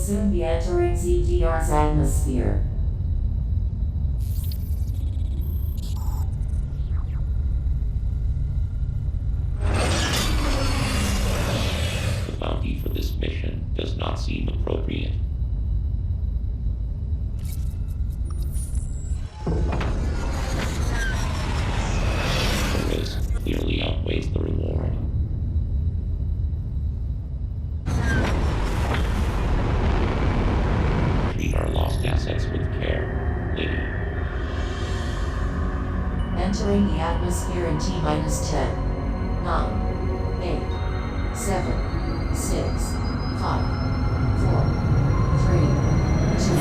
soon be entering ZDR's atmosphere. The bounty for this mission does not seem appropriate. The risk clearly outweighs the reward. Treat our lost assets with care, lady. Entering the atmosphere in T-minus 10, 9, 8, 7, 6, 5, 4, 3, 2,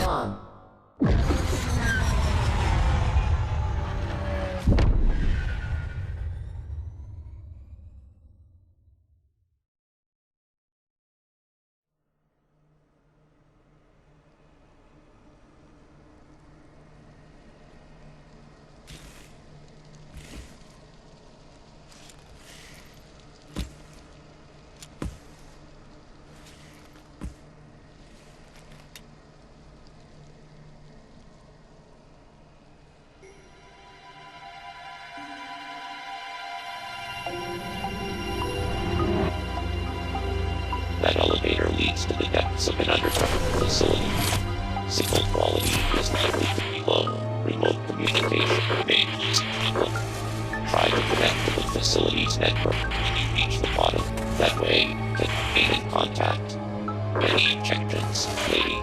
1. That elevator leads to the depths of an underground facility. Signal quality is likely to be low. Remote communication remains difficult. Try to connect to the facility's network when you reach the bottom. That way, you can remain in contact. Any objections, lady?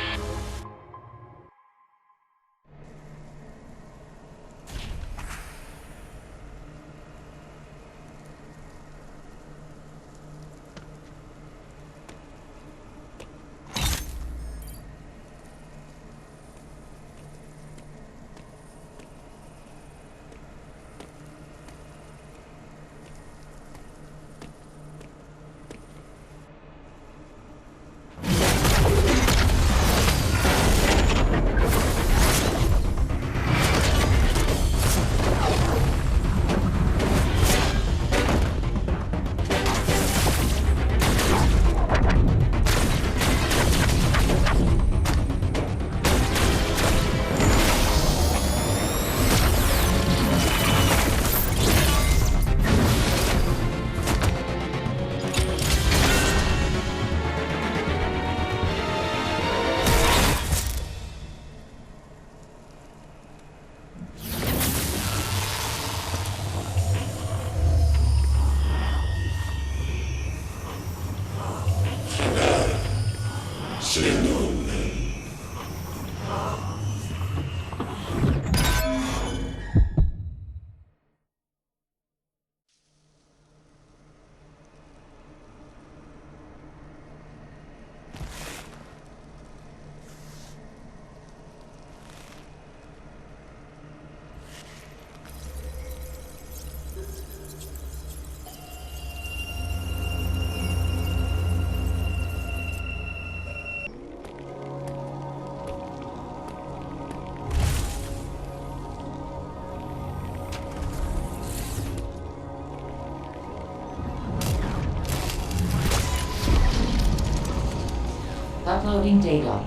Uploading data.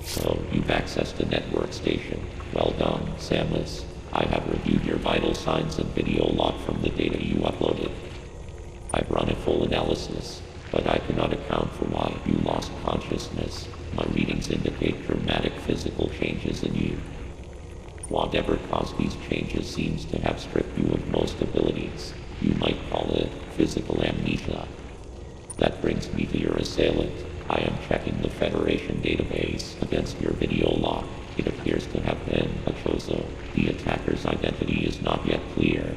So, you've accessed a network station. Well done, Samus. I have reviewed your vital signs and video log from the data you uploaded. I've run a full analysis, but I cannot account for why you lost consciousness. My readings indicate dramatic physical changes in you. Whatever caused these changes seems to have stripped you of most abilities. You might call it physical amnesia. That brings me to your assailant. I am checking the Federation database against your video log. It appears to have been a Chozo. The attacker's identity is not yet clear.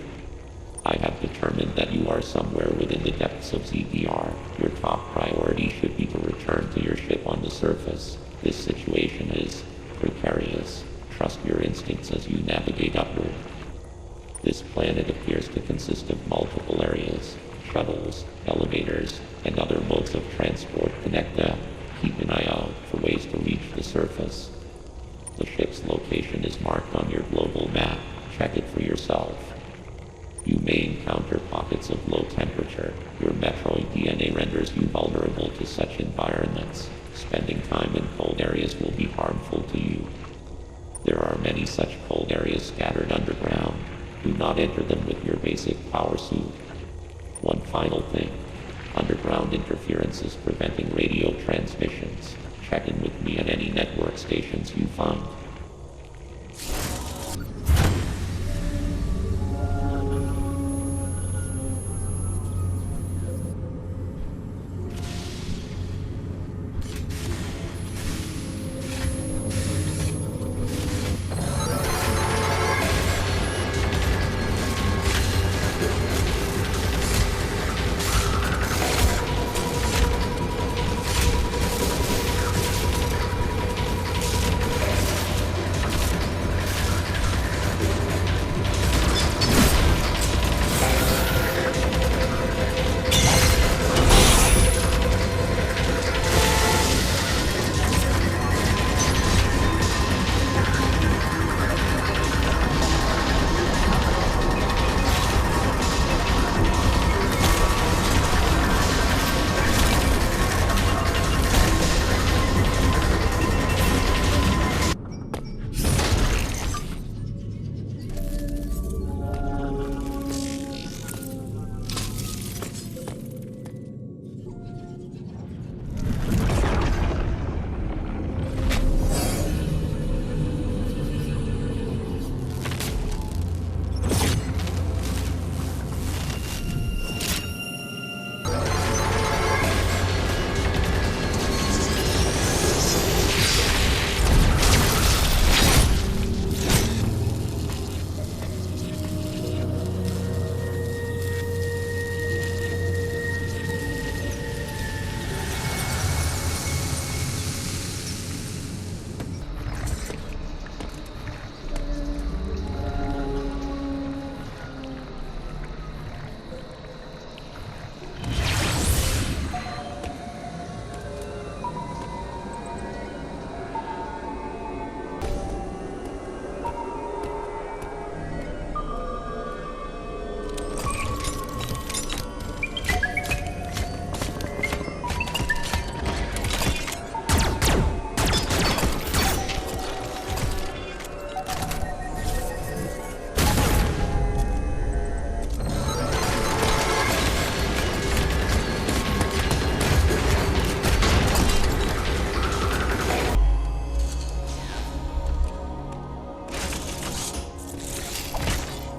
I have determined that you are somewhere within the depths of ZDR. Your top priority should be to return to your ship on the surface. This situation is precarious. Trust your instincts as you navigate upward. This planet appears to consist of multiple areas. Shuttles, elevators, and other modes of transport connect them. Keep an eye out for ways to reach the surface. The ship's location is marked on your global map. Check it for yourself. You may encounter pockets of low temperature, your Metroid DNA renders you vulnerable to such environments. Spending time in cold areas will be harmful to you. There are many such cold areas scattered underground. Do not enter them with your basic power suit. One final thing. Underground interference is preventing radio transmissions. Check in with me at any network stations you find.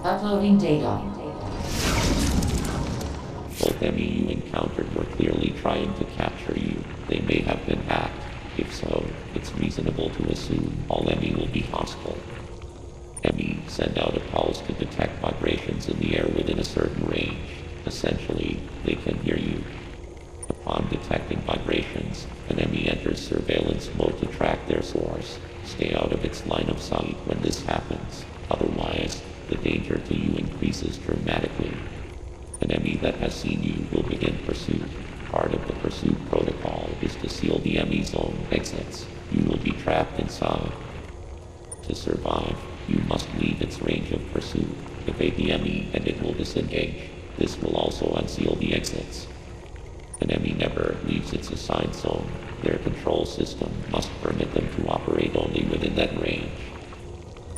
Uploading data. Both enemy you encountered were clearly trying to capture you. They may have been hacked. If so, it's reasonable to assume all enemy will be hostile. Enemy send out a pulse to detect vibrations in the air within a certain range. Essentially, they can hear you. Upon detecting vibrations, an enemy enters surveillance mode to track their source. Stay out of its line of sight when this happens. Otherwise, the danger to you increases dramatically. An enemy that has seen you will begin pursuit. Part of the pursuit protocol is to seal the enemy's own exits. You will be trapped inside. To survive, you must leave its range of pursuit. Evade the enemy and it will disengage. This will also unseal the exits. An enemy never leaves its assigned zone. Their control system must permit them to operate only within that range.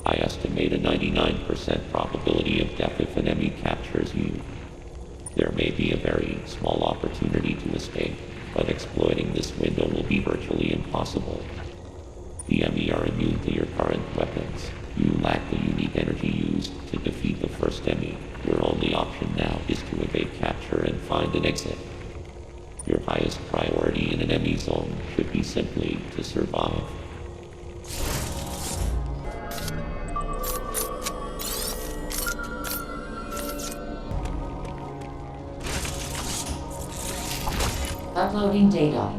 I estimate a 99% probability of death if an enemy captures you. There may be a very small opportunity to escape, but exploiting this window will be virtually impossible. The enemy are immune to your current weapons. You lack the unique energy used to defeat the first enemy. Your only option now is to evade capture and find an exit. Your highest priority in an enemy zone should be simply to survive. Uploading data.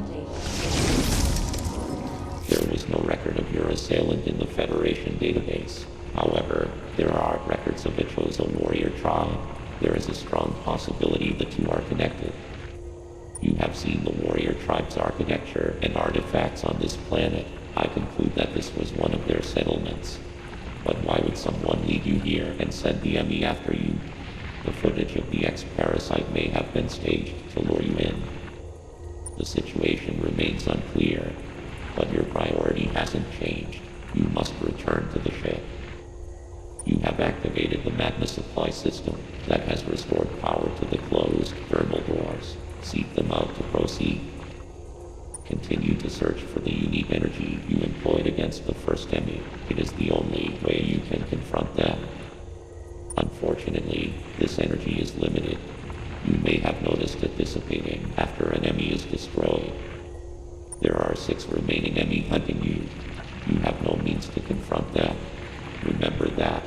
There was no record of your assailant in the Federation database. However, there are records of a chosen warrior tribe. There is a strong possibility the two are connected. You have seen the warrior tribe's architecture and artifacts on this planet. I conclude that this was one of their settlements. But why would someone lead you here and send the enemy after you? The footage of the X-Parasite may have been staged to lure you in. The situation remains unclear, but your priority hasn't changed. You must return to the ship. You have activated the magma supply system that has restored power to the closed thermal doors. Seek them out to proceed. Continue to search for the unique energy you employed against the first enemy. It is the only way you can confront them. Unfortunately, this energy is limited. You may have noticed it dissipating after an enemy is destroyed. There are 6 remaining enemies hunting you. You have no means to confront them. Remember that.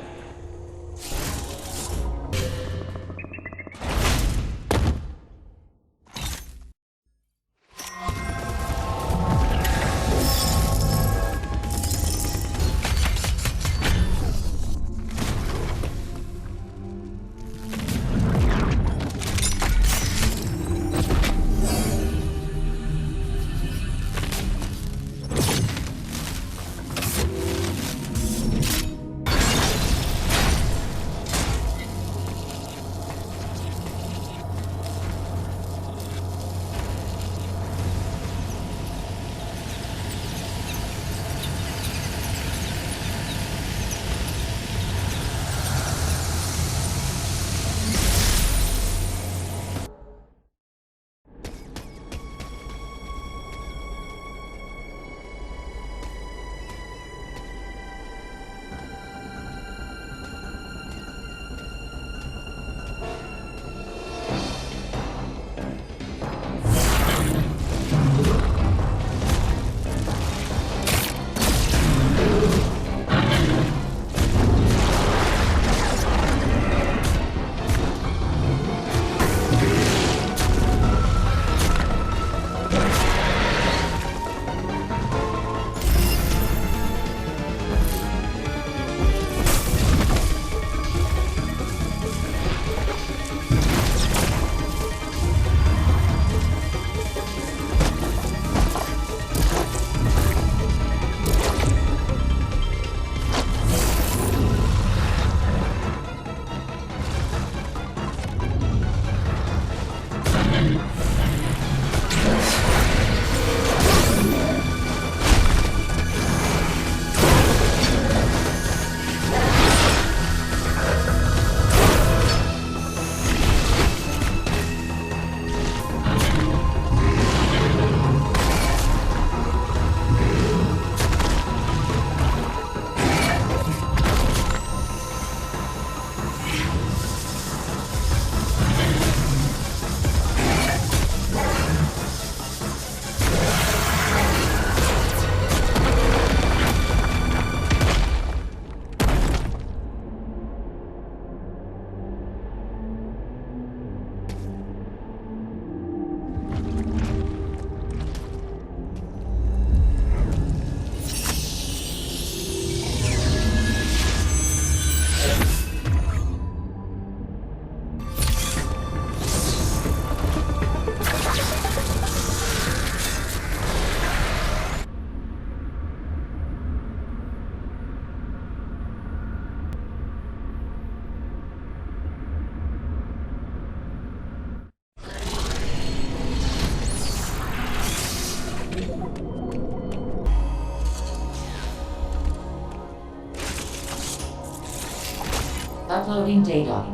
Uploading data.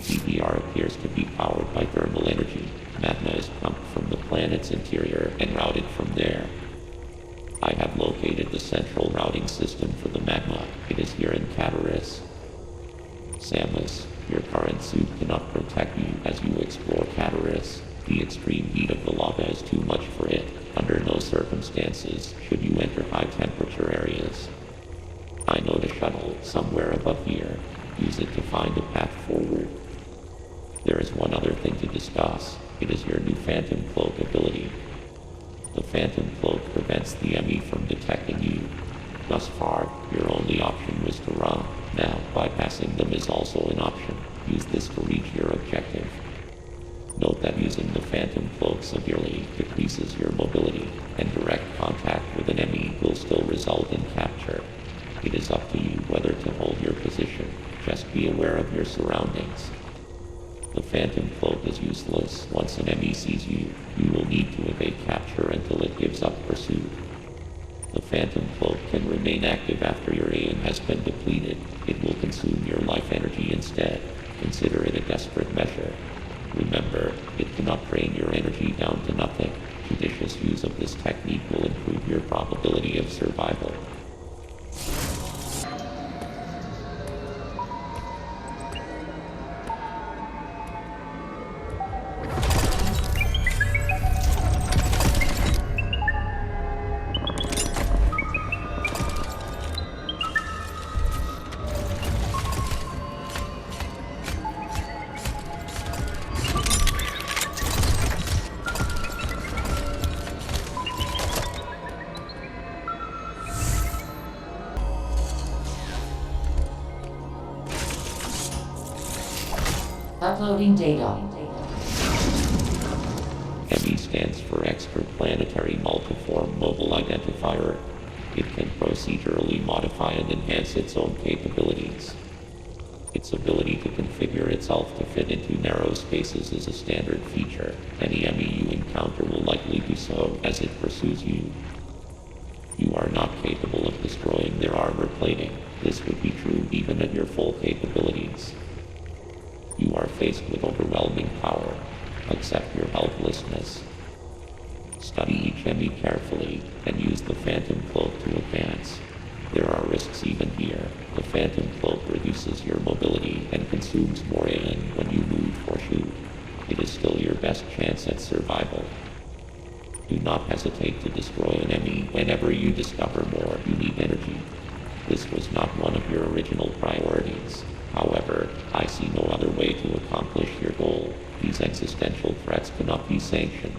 CPR appears to be powered by thermal energy. Magma is pumped from the planet's interior and routed from there. I have located the central routing system for the magma. It is here in Cataris. Samus, your current suit cannot protect you as you explore Cataris. The extreme heat of the lava is too much for it. Under no circumstances should you enter high temperature areas. I know the shuttle somewhere above here. Use it to find a path forward. There is one other thing to discuss. It is your new Phantom Cloak ability. The Phantom Cloak prevents the enemy from detecting you. Thus far, your only option was to run. Now, bypassing them is also an option. Use this to reach your objective. Note that using the Phantom Cloak severely decreases your mobility, and direct contact with an enemy will still result in capture. It is up to you whether to hold your position. Just be be aware of your surroundings. The phantom cloak is useless. Once an enemy sees you, you will need to evade capture until it gives up pursuit. The phantom cloak can remain active after your aim has been depleted. It will consume your life energy instead. Consider it a desperate measure. Remember, it cannot drain your energy down to nothing. Judicious use of this technique will improve your probability of survival. Uploading data. ME stands for Extraplanetary Multiform Mobile Identifier. It can procedurally modify and enhance its own capabilities. Its ability to configure itself to fit into narrow spaces is a standard feature. Any ME you encounter will likely do so as it pursues you. You are not capable of destroying their armor plating. This would be true even at your full capabilities. You are faced with overwhelming power. Accept your helplessness. Study each enemy carefully and use the Phantom Cloak to advance. There are risks even here. The Phantom Cloak reduces your mobility and consumes more AN when you move or shoot. It is still your best chance at survival. Do not hesitate to destroy an enemy whenever you discover more. You need energy. This was not one of your original priorities. However, I see no other way to accomplish your goal. These existential threats cannot be sanctioned.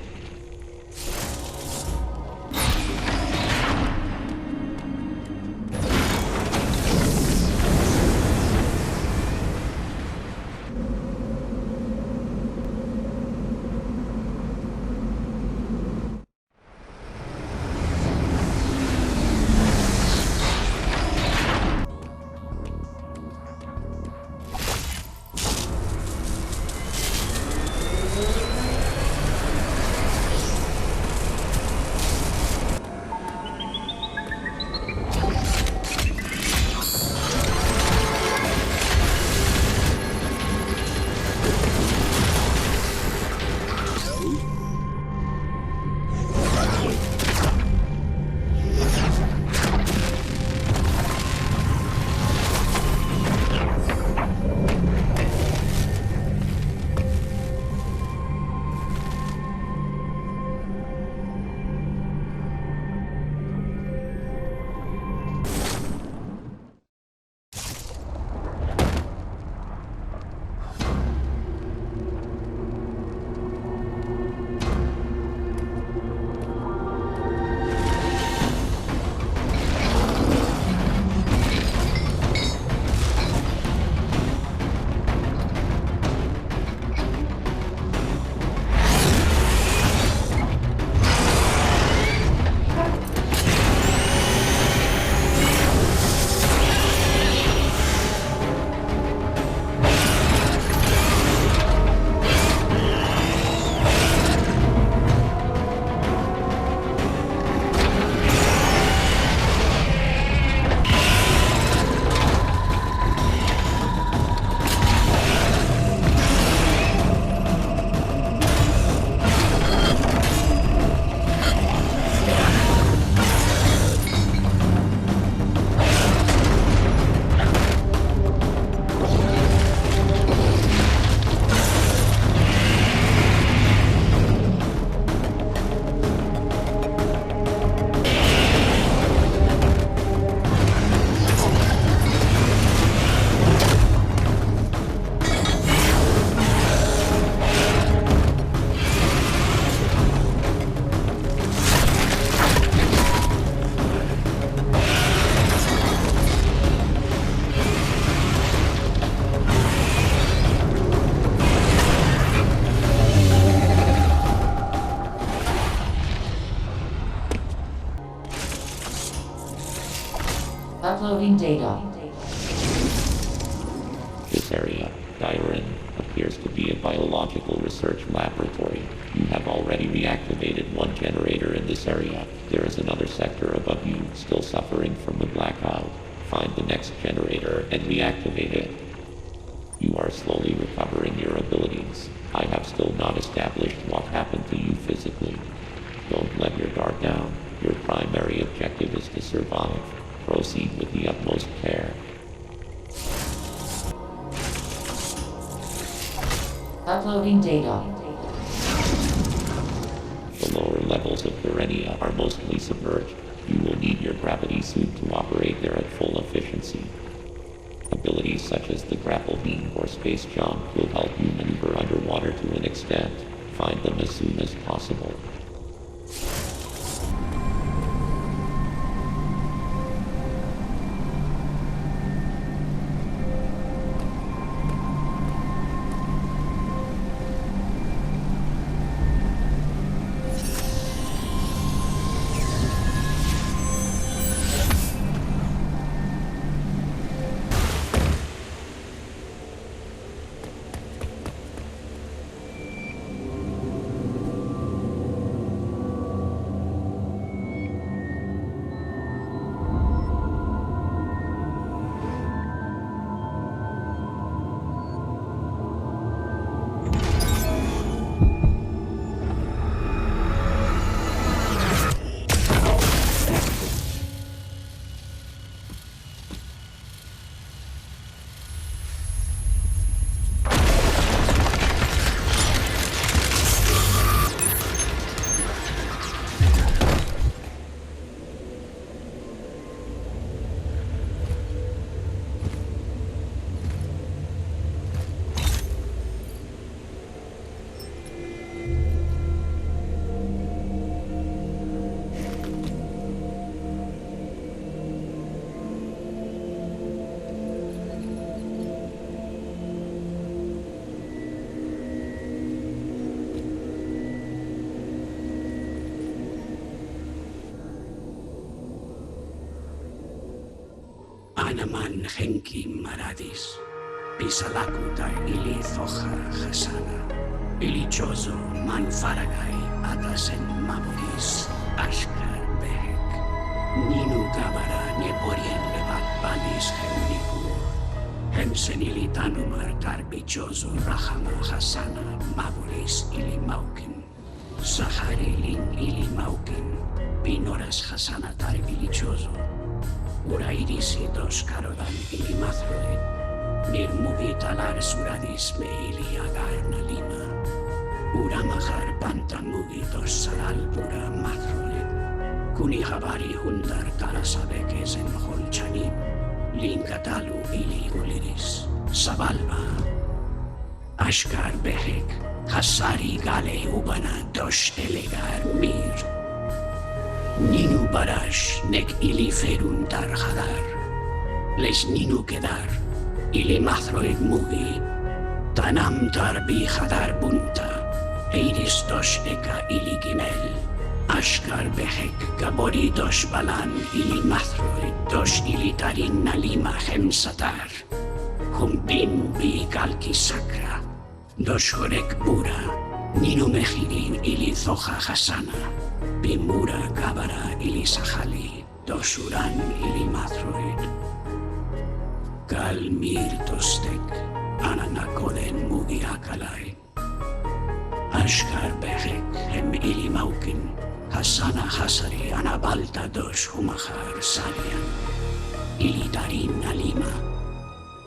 Uploading data. area. Dyren appears to be a biological research laboratory. You have already reactivated one generator in this area. There is another sector above you still suffering from the blackout. Find the next generator and reactivate it. You are slowly recovering your abilities. I have still not established what happened to you physically. Don't let your guard down. Your primary objective is to survive. Proceed with the utmost care. Uploading data. The lower levels of Garenia are mostly submerged. You will need your gravity suit to operate there at full efficiency. Abilities such as the grapple beam or space jump will help you maneuver underwater to an extent. Find them as soon as possible. Anaman Henki Maradis, Pisalakuta Ili Thoja Hasana, Ilichozo Manfaragai Atasen Maburis, Ashkar Behek, Ninu Gabara Neporien Levat Balis Hemniku, Hemsenilitanumar Tarbichozo Rahama Hasana, Maburis Ili Maukin, Sahari Lin Ili Maukin, Pinoras Hasana Tar Ilichozo. Urairisi dos Karodan ili Mathroid, Nirmugi talar suradis me ili agarna lima. Uramahar pantamugi dos salal pura Mathroid. Kuni habari hundar talasabekes en holchanim, Linkatalu ili uliris, Sabalba. Ashkar behek, Hasari gale ubana dos elegar mir. Ninu barash nek ili ferun tar hadar. Les ninu kedar, ili mathroid mugi. Tanam tar bi hadar bunta. Eiris dos eka ili gimel. Ashkar behek gabori dos balan ili mathroid. Dos ili tarin nalima hemsatar. Humbim bi kalki sakra. Dos horek bura. Ninu mehirin ili thoja hasana. Bimura Kabara ili Sahali, Dosuran ili Mathroid. Kalmir Tostek, Ananakoden Mugi Akalai. Ashkar Behek, Hem ili Maukin, Hasana Hasari Anabalta dos Humahar Sarian. Ili Darin Alima,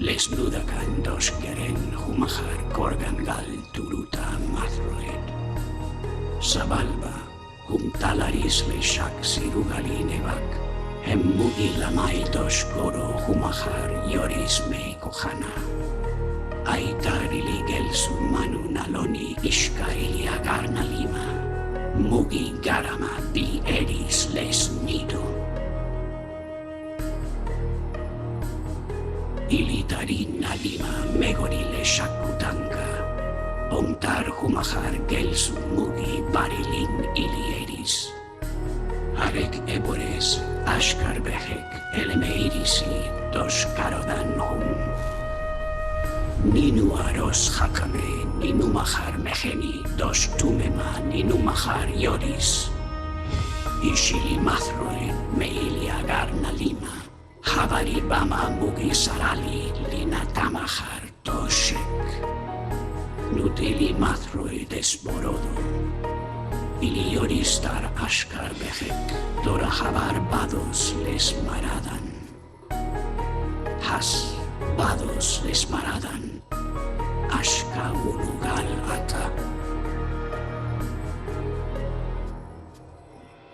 Les Nudakan dos Geren Humahar Korgangal Turuta Mathroid. Sabalba. Talaris le shak sirugali nevak, Hemmugi lamai dos goro humahar yoris me kohana. Aitar ili gelsu manu naloni ishka ili agarna lima, Mugi garama bi eris les nido. Ili tarin alima megori le shakutanka. Omtar humahar gelsu mugi barilin ili eris. Arek ebores, ashkar behek, elemeirisi, dos karodan hum. Ninuaros hakame, ninumahar meheni, dos tumema, ninumahar yoris. Ishili mathroi, meilia garna lima. Habari bama mugi sarali, lina tamahar toshek. Nutili mathroi desborodo. Ili yoristar ashkar behek, dora habar bados les maradan. Has bados les maradan, ashka ulugal ata.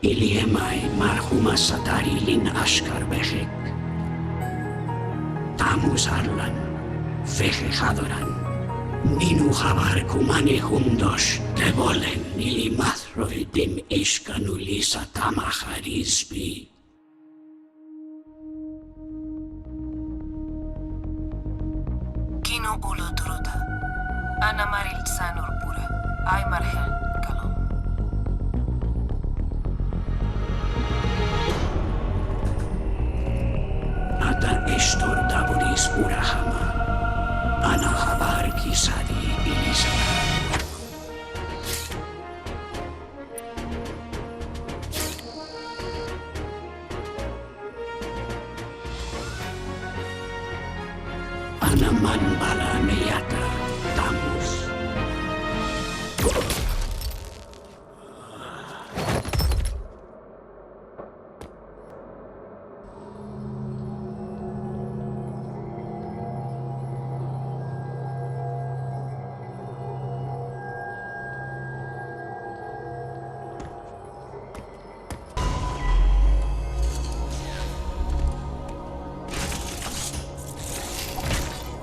Ili emai marhuma satari lin ashkar behek. Tamus arlan, feje hadoran. Ninu habar kumane hundos, devolen ili mathroi dim ishkanulisa tamaharisbi. Kino ulo turuta, ana maril sanur pura, ay marhel kalom. Ata estor daburis urahama. Ana habar kisadi ilisara. Ana manbala meyata tamus.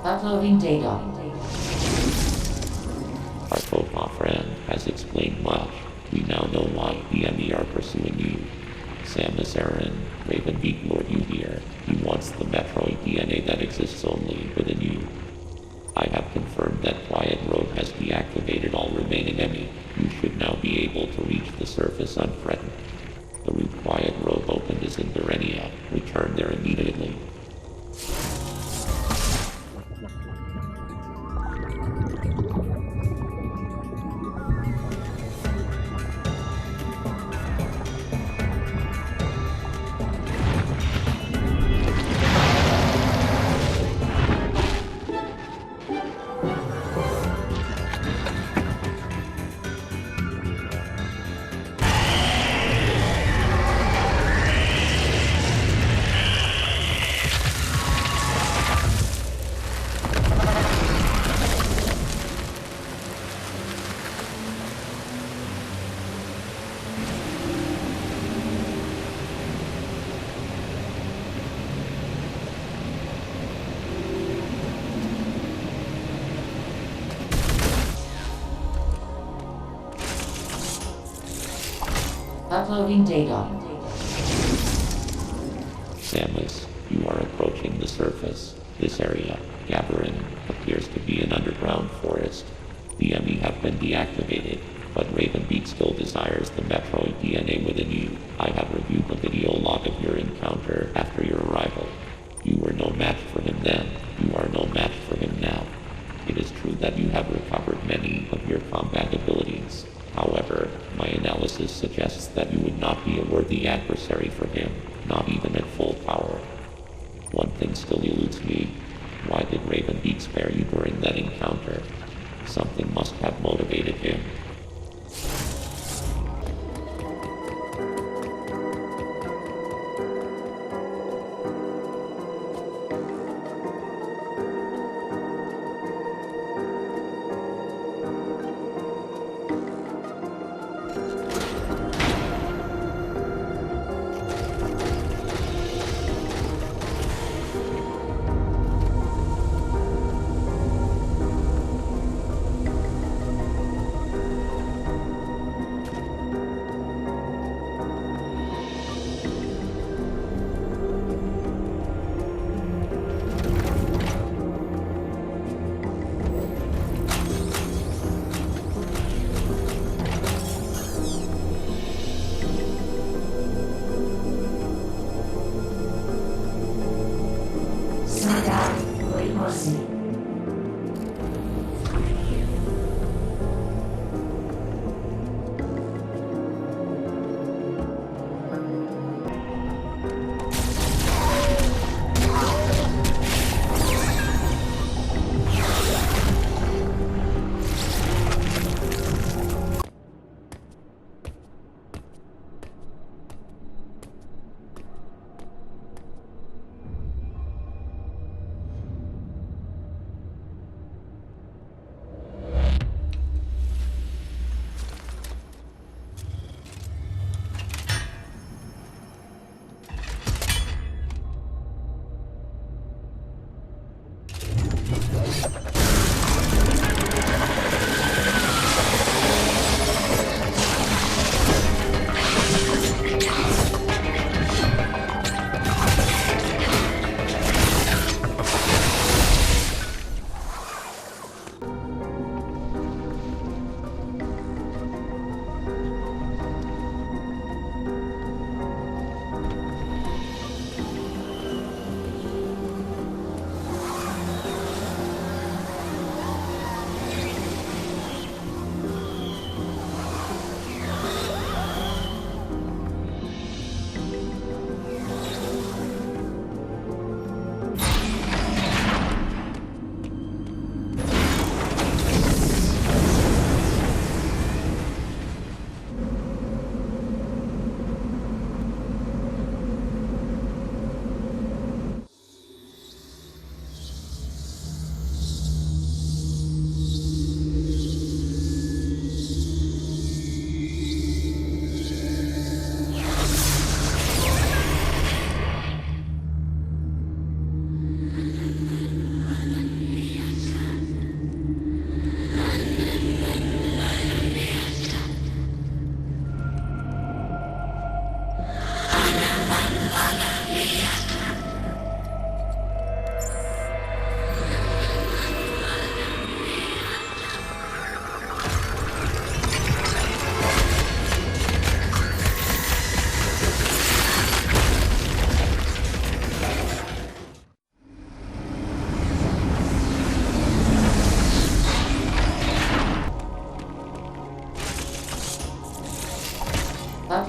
Uploading data. Our Fopa friend has explained much. We now know why the enemy are pursuing you. Samus Aran, Ravenbeak lured you here. He wants the Metroid DNA that exists only within you. I have confirmed that Quiet Road has deactivated all remaining enemy. You should now be able to reach the surface unthreatened. The route Quiet Road opened is in Durenia. Return there immediately. Uploading data. Samus, you are approaching the surface. This area, Gabarin, appears to be an underground forest. The enemy have been deactivated, but Ravenbeak still desires the Metroid DNA within you. I have reviewed the video log of your encounter after your arrival. You were no match for him then. You are no match for him now. It is true that you have recovered many of your combat abilities. However, my analysis suggests that you would not be a worthy adversary for him, not even at full power. One thing still eludes me. Why did Ravenbeak spare you during that encounter? Something must have motivated him.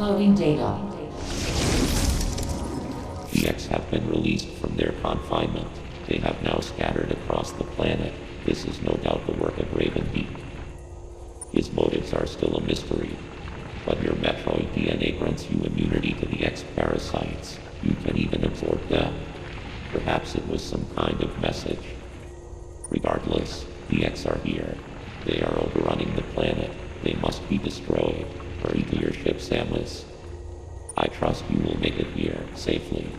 Uploading data. The X have been released from their confinement. They have now scattered across the planet. This is no doubt the work of Ravenbeak. His motives are still a mystery, but your Metroid DNA grants you immunity to the X parasites. You can even absorb them. Perhaps it was some kind of message. Regardless, the X are here. They are overrunning the planet. They must be destroyed. Hurry to your ship, Samus. I trust you will make it here safely.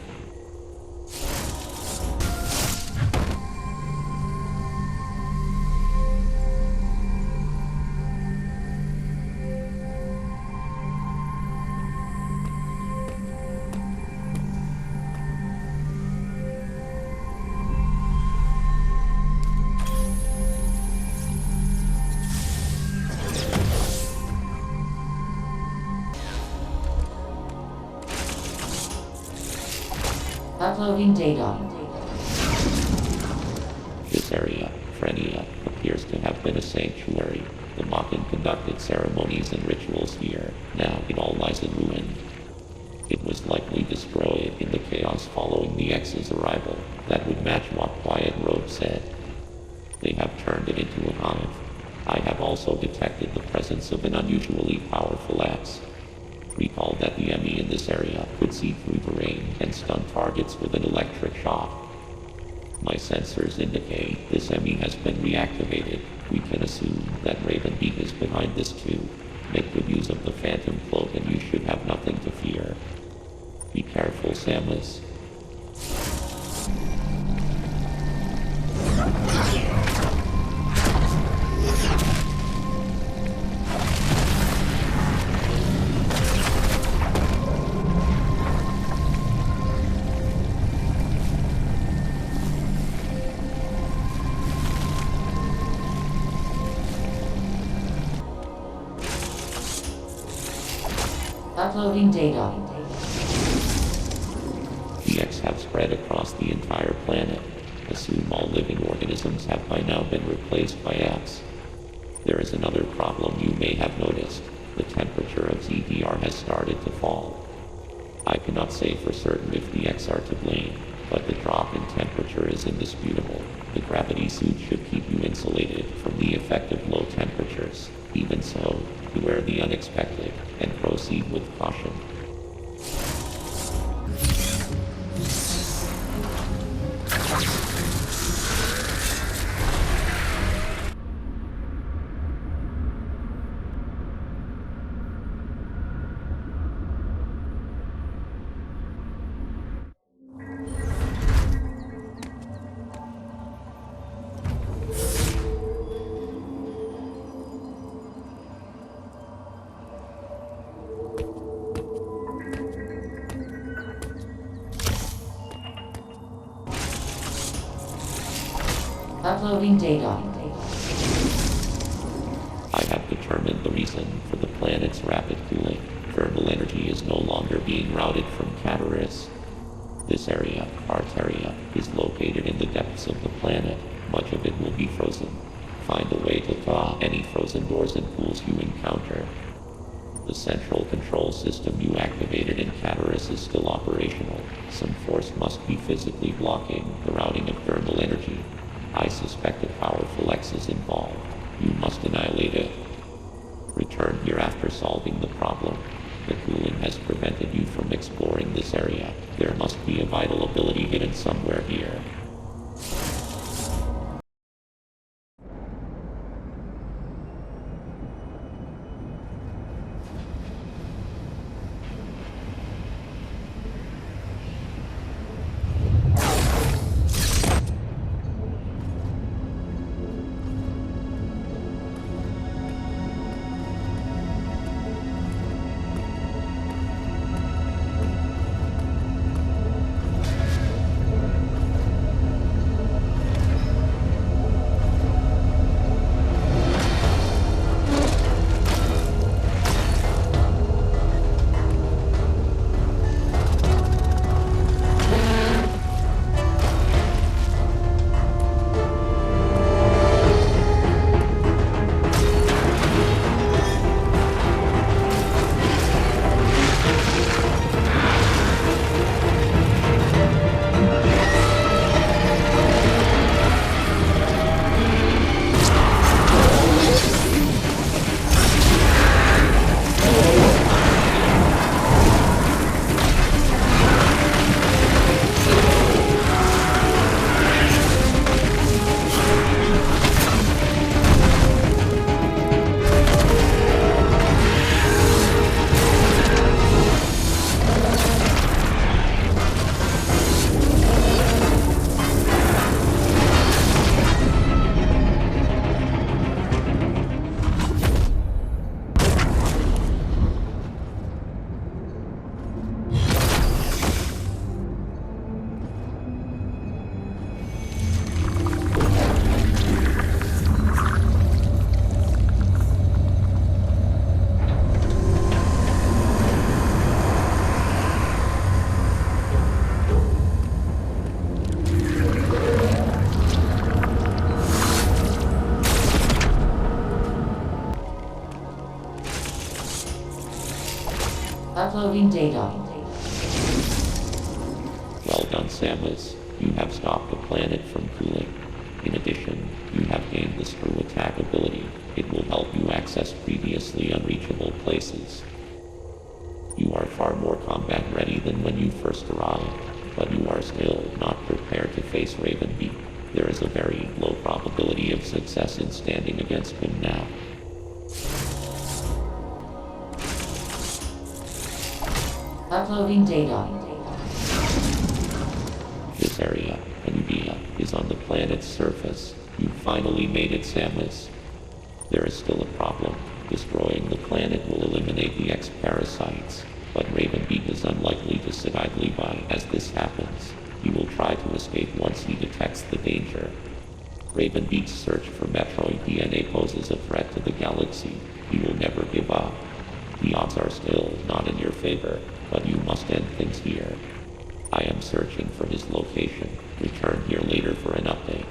Uploading data. This area, Frenia, appears to have been a sanctuary. The Mockin conducted ceremonies and rituals here. Now it all lies in ruin. It was likely destroyed in the chaos following the X's arrival. That would match what Quiet Road said. They have turned it into a hive. I have also detected the presence of an unusually powerful X. Recall that the enemy in this area could see through terrain and stun targets with an electric shock. My sensors indicate this enemy has been reactivated. We can assume that Ravenbeak is behind this too. Make good use of the Phantom Cloak and you should have nothing to fear. Be careful, Samus. Uploading data. The X have spread across the entire planet. Assume all living organisms have by now been replaced by X. There is another problem you may have noticed. The temperature of ZDR has started to fall. I cannot say for certain if the X are to blame, but the drop in temperature is indisputable. The gravity suit should keep you insulated from the effect of low temperatures. Even so, beware the unexpected and proceed with caution. Uploading data. I have determined the reason for the planet's rapid cooling. Thermal energy is no longer being routed from Cataris. This area, Arteria, is located in the depths of the planet. Much of it will be frozen. Find a way to thaw any frozen doors and pools you encounter. The central control system you activated in Cataris is still operational. Some force must be physically blocking the routing of thermal energy. I suspect a powerful X is involved. You must annihilate it. Return here after solving the problem. The cooling has prevented you from exploring this area. There must be a vital ability hidden somewhere here. Uploading data. Well done, Samus. You have stopped the planet from cooling. In addition, you have gained the screw attack ability. It will help you access previously unreachable places. You are far more combat ready than when you first arrived, but you are still not prepared to face Ravenbeak. There is a very low probability of success in standing against him now. Uploading data. This area, Anubia, is on the planet's surface. You finally made it, Samus. There is still a problem. Destroying the planet will eliminate the X-parasites, but Ravenbeak is unlikely to sit idly by as this happens. He will try to escape once he detects the danger. Ravenbeak's search for Metroid DNA poses a threat to the galaxy. He will never give up. The odds are still not in your favor, but you must end things here. I am searching for his location. Return here later for an update.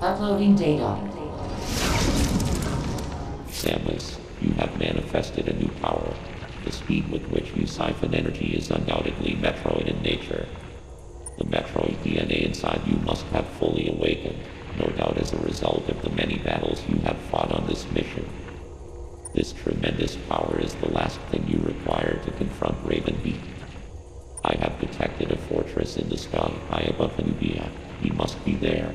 Uploading data. Samus, you have manifested a new power. The speed with which you siphon energy is undoubtedly Metroid in nature. The Metroid DNA inside you must have fully awakened, no doubt as a result of the many battles you have fought on this mission. This tremendous power is the last thing you require to confront Ravenbeak. I have detected a fortress in the sky high above Anubia. He must be there.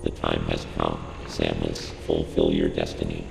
The time has come, Samus. Fulfill your destiny.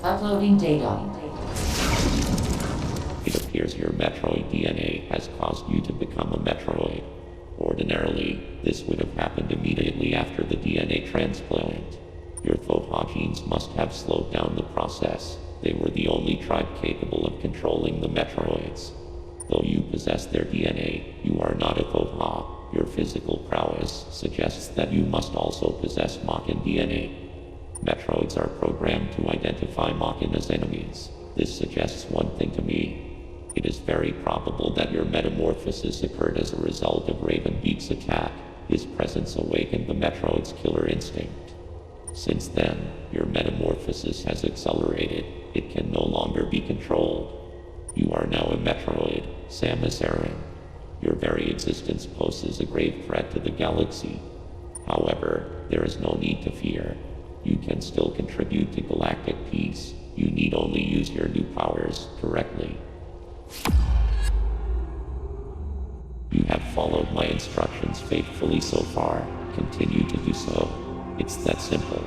Uploading data. It appears your Metroid DNA has caused you to become a Metroid. Ordinarily, this would have happened immediately after the DNA transplant. Your Thoha genes must have slowed down the process. They were the only tribe capable of controlling the Metroids. Though you possess their DNA, you are not a Thoha. Your physical prowess suggests that you must also possess Machin DNA. Metroids are programmed to identify Machin as enemies. This suggests one thing to me. It is very probable that your metamorphosis occurred as a result of Ravenbeak's attack. His presence awakened the Metroid's killer instinct. Since then, your metamorphosis has accelerated. It can no longer be controlled. You are now a Metroid, Samus Aran. Your very existence poses a grave threat to the galaxy. However, there is no need to fear. You can still contribute to galactic peace. You need only use your new powers correctly. You have followed my instructions faithfully so far. Continue to do so. It's that simple.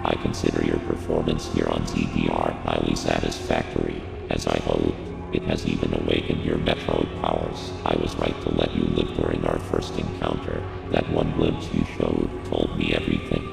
I consider your performance here on ZDR highly satisfactory. As I hoped, it has even awakened your Metroid powers. I was right to let you live during our first encounter. That one glimpse you showed told me everything.